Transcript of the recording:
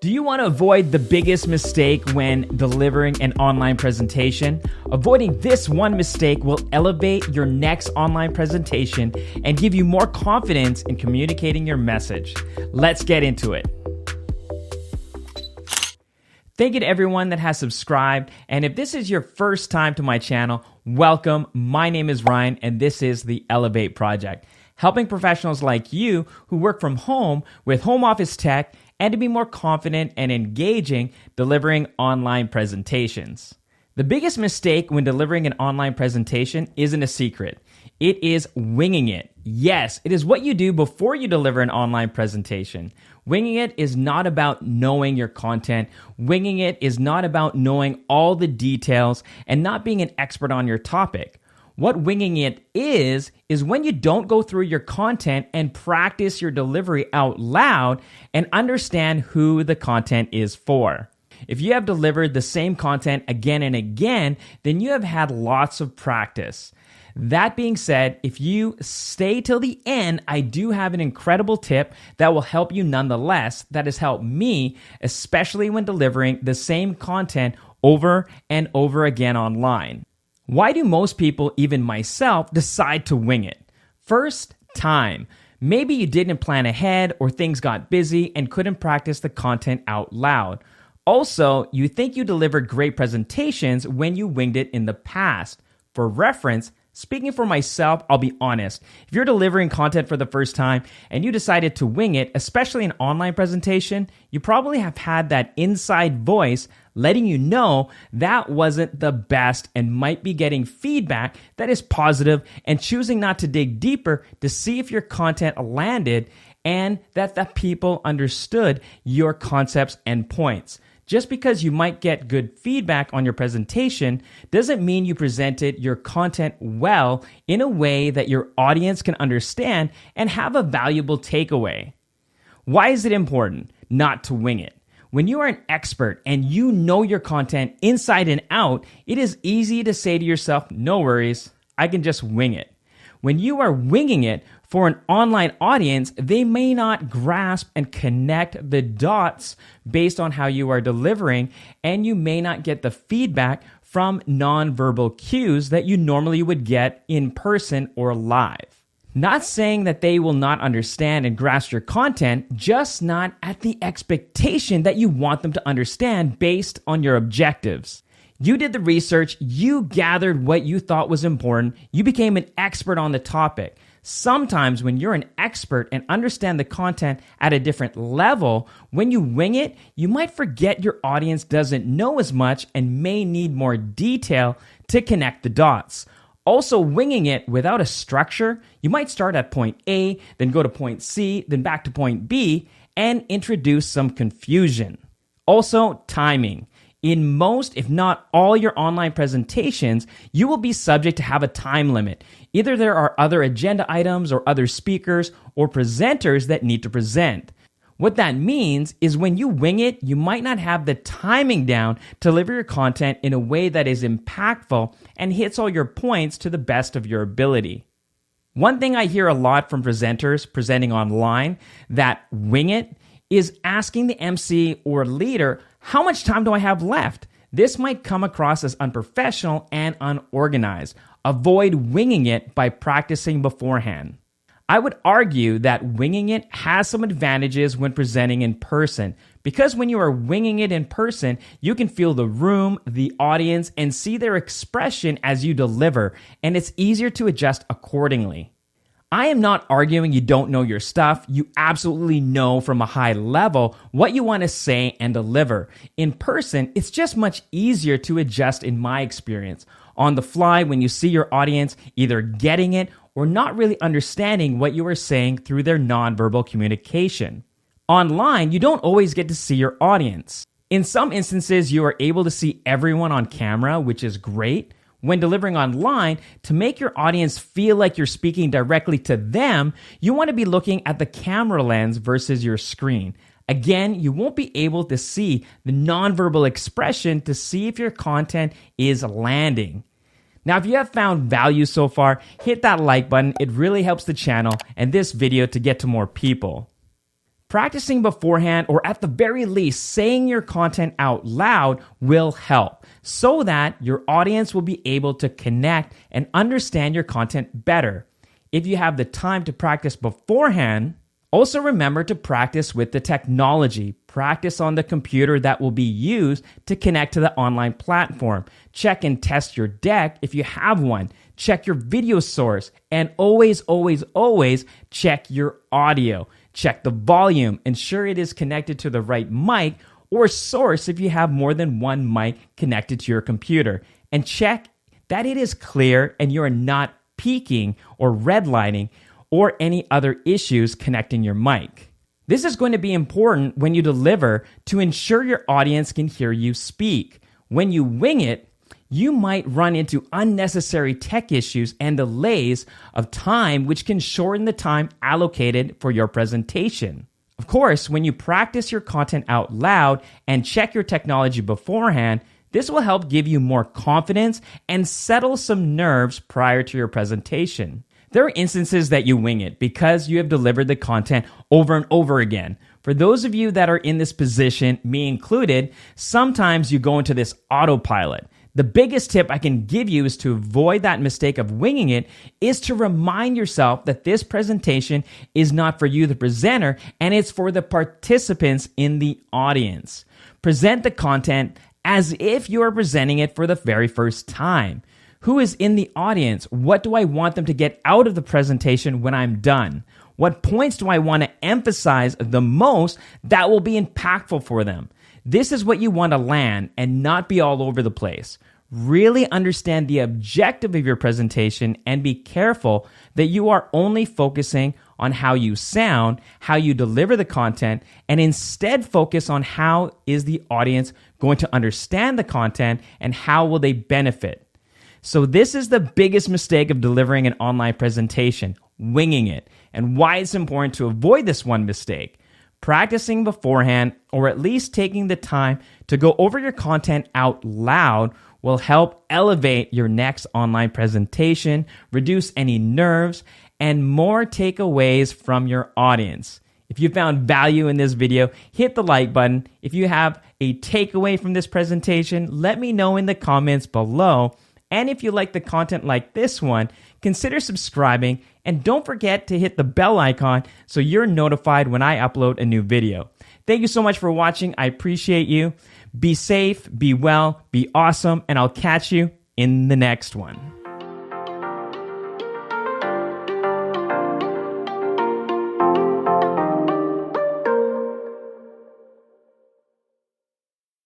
Do you want to avoid the biggest mistake when delivering an online presentation? Avoiding this one mistake will elevate your next online presentation and give you more confidence in communicating your message. Let's get into it. Thank you to everyone that has subscribed. And if this is your first time to my channel, welcome. My name is Ryan, and this is the Elevate Project, helping professionals like you who work from home with home office tech and to be more confident and engaging delivering online presentations. The biggest mistake when delivering an online presentation isn't a secret. It is winging it. Yes, it is what you do before you deliver an online presentation. Winging it is not about knowing your content. Winging it is not about knowing all the details and not being an expert on your topic. What winging it is when you don't go through your content and practice your delivery out loud and understand who the content is for. If you have delivered the same content again and again, then you have had lots of practice. That being said, if you stay till the end, I do have an incredible tip that will help you nonetheless, that has helped me, especially when delivering the same content over and over again online. Why do most people, even myself, decide to wing it? First, time. Maybe you didn't plan ahead or things got busy and couldn't practice the content out loud. Also, you think you delivered great presentations when you winged it in the past. For reference, speaking for myself, I'll be honest. If you're delivering content for the first time and you decided to wing it, especially an online presentation, you probably have had that inside voice letting you know that wasn't the best and might be getting feedback that is positive and choosing not to dig deeper to see if your content landed and that the people understood your concepts and points. Just because you might get good feedback on your presentation doesn't mean you presented your content well in a way that your audience can understand and have a valuable takeaway. Why is it important not to wing it? When you are an expert and you know your content inside and out, it is easy to say to yourself, no worries, I can just wing it. When you are winging it for an online audience, they may not grasp and connect the dots based on how you are delivering, and you may not get the feedback from nonverbal cues that you normally would get in person or live. Not saying that they will not understand and grasp your content, just not at the expectation that you want them to understand based on your objectives. You did the research, you gathered what you thought was important, you became an expert on the topic. Sometimes when you're an expert and understand the content at a different level, when you wing it, you might forget your audience doesn't know as much and may need more detail to connect the dots. Also, winging it without a structure, you might start at point A, then go to point C, then back to point B, and introduce some confusion. Also, timing. In most, if not all your online presentations, you will be subject to have a time limit. Either there are other agenda items or other speakers or presenters that need to present. What that means is when you wing it, you might not have the timing down to deliver your content in a way that is impactful and hits all your points to the best of your ability. One thing I hear a lot from presenters presenting online that wing it is asking the MC or leader, how much time do I have left? This might come across as unprofessional and unorganized. Avoid winging it by practicing beforehand. I would argue that winging it has some advantages when presenting in person, because when you are winging it in person, you can feel the room, the audience, and see their expression as you deliver, and it's easier to adjust accordingly. I am not arguing you don't know your stuff. You absolutely know from a high level what you want to say and deliver. In person, it's just much easier to adjust in my experience. On the fly, when you see your audience either getting it or not really understanding what you are saying through their nonverbal communication. Online, you don't always get to see your audience. In some instances, you are able to see everyone on camera, which is great. When delivering online, to make your audience feel like you're speaking directly to them, you want to be looking at the camera lens versus your screen. Again, you won't be able to see the nonverbal expression to see if your content is landing. Now, if you have found value so far, hit that like button. It really helps the channel and this video to get to more people. Practicing beforehand, or at the very least, saying your content out loud will help so that your audience will be able to connect and understand your content better. If you have the time to practice beforehand, also remember to practice with the technology. Practice on the computer that will be used to connect to the online platform. Check and test your deck if you have one. Check your video source. And always, always, always check your audio. Check the volume. Ensure it is connected to the right mic or source if you have more than one mic connected to your computer. And check that it is clear and you are not peaking or redlining or any other issues connecting your mic. This is going to be important when you deliver to ensure your audience can hear you speak. When you wing it, you might run into unnecessary tech issues and delays of time, which can shorten the time allocated for your presentation. Of course, when you practice your content out loud and check your technology beforehand, this will help give you more confidence and settle some nerves prior to your presentation. There are instances that you wing it because you have delivered the content over and over again. For those of you that are in this position, me included, sometimes you go into this autopilot. The biggest tip I can give you is to avoid that mistake of winging it is to remind yourself that this presentation is not for you, the presenter, and it's for the participants in the audience. Present the content as if you are presenting it for the very first time. Who is in the audience? What do I want them to get out of the presentation when I'm done? What points do I want to emphasize the most that will be impactful for them? This is what you want to land and not be all over the place. Really understand the objective of your presentation and be careful that you are only focusing on how you sound, how you deliver the content, and instead focus on how is the audience going to understand the content and how will they benefit. So this is the biggest mistake of delivering an online presentation, winging it, and why it's important to avoid this one mistake. Practicing beforehand, or at least taking the time to go over your content out loud, will help elevate your next online presentation, reduce any nerves, and more takeaways from your audience. If you found value in this video, hit the like button. If you have a takeaway from this presentation, let me know in the comments below. And if you like the content like this one, consider subscribing and don't forget to hit the bell icon so you're notified when I upload a new video. Thank you so much for watching. I appreciate you. Be safe, be well, be awesome, and I'll catch you in the next one.